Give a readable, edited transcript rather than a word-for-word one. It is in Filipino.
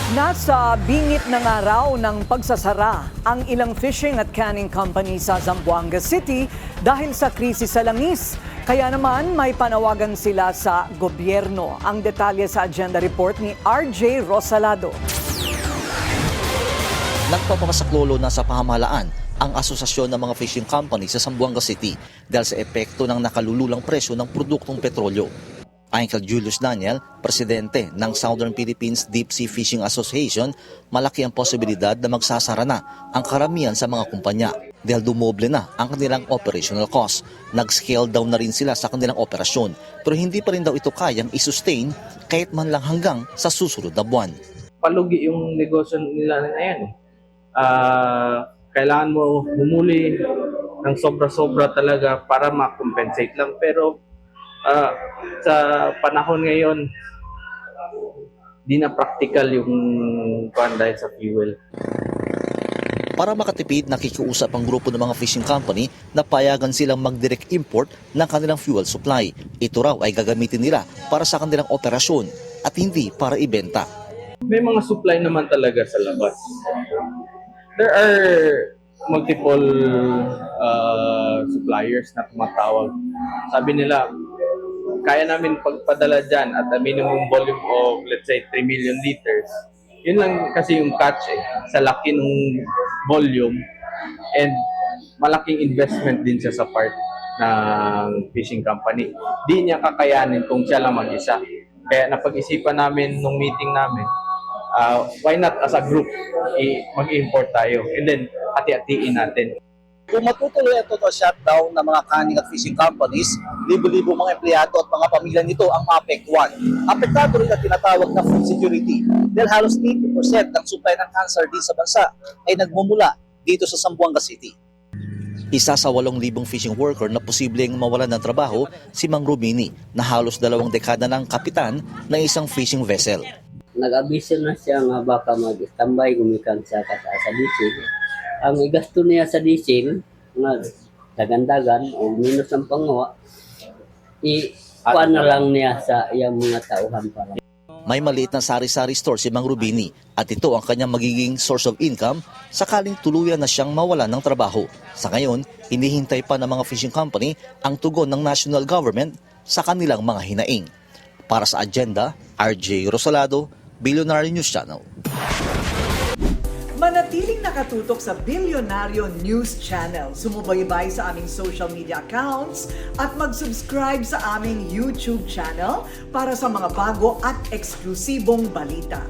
Nasa bingit na nga raw ng pagsasara ang ilang fishing at canning company sa Zamboanga City dahil sa krisis sa langis. Kaya naman may panawagan sila sa gobyerno. Ang detalye sa agenda report ni RJ Rosalado. Nagpapasaklolo na sa pamahalaan ang asosasyon ng mga fishing company sa Zamboanga City dahil sa epekto ng nakalululang presyo ng produktong petrolyo. Ayon kay Julius Daniel, presidente ng Southern Philippines Deep Sea Fishing Association, malaki ang posibilidad na magsasara na ang karamihan sa mga kumpanya dahil dumoble na ang kanilang operational cost. Nag-scale down na rin sila sa kanilang operasyon pero hindi pa rin daw ito kayang i-sustain kahit man lang hanggang sa susunod na buwan. Palugi yung negosyo nila na yan. Kailangan mo humuli ng sobra-sobra talaga para ma-compensate lang. Pero sa panahon ngayon, di na practical yung dahil sa fuel. Para makatipid, nakikiusap ang grupo ng mga fishing company na payagan silang mag-direct import ng kanilang fuel supply. Ito raw ay gagamitin nila para sa kanilang operasyon at hindi para ibenta. May mga supply naman talaga sa labas. There are multiple suppliers na tumatawag. Sabi nila, kaya namin pagpadala dyan at a minimum volume of, let's say, 3 million liters. Yun lang kasi yung catch sa laki ng volume and malaking investment din siya sa part ng fishing company. Di niya kakayanin kung siya lang mag-isa. Kaya napag-isipan namin nung meeting namin, why not as a group, mag-import tayo and then hati-hatiin natin. Kung matutuloy ang total shutdown ng mga canning at fishing companies, libo-libo mga empleyado at mga pamilya nito ang maapektuhan. Apektado rin ang tinatawag na food security dahil halos 80% ng supply ng cancer din sa bansa ay nagmumula dito sa Zamboanga City. Isa sa 8,000 fishing worker na posibleng mawalan ng trabaho si Mang Rubini na halos 2 dekada ng kapitan ng isang fishing vessel. Nag-abiso na siya nga baka mag-standby gumikan siya sa diesel. Ang igasto niya sa diesel, nga dagan-dagan o minus ng panguha, i-kuha na lang niya sa iyang mga tauhan para. May maliit na sari-sari store si Mang Rubini at ito ang kanyang magiging source of income sakaling tuluyan na siyang mawalan ng trabaho. Sa ngayon, hinihintay pa ng mga fishing company ang tugon ng national government sa kanilang mga hinaing. Para sa agenda, RJ Rosalado, Billionaire News Channel. Manatiling nakatutok sa Billionaire News Channel. Sumubaybay sa aming social media accounts at mag-subscribe sa aming YouTube channel para sa mga bago at eksklusibong balita.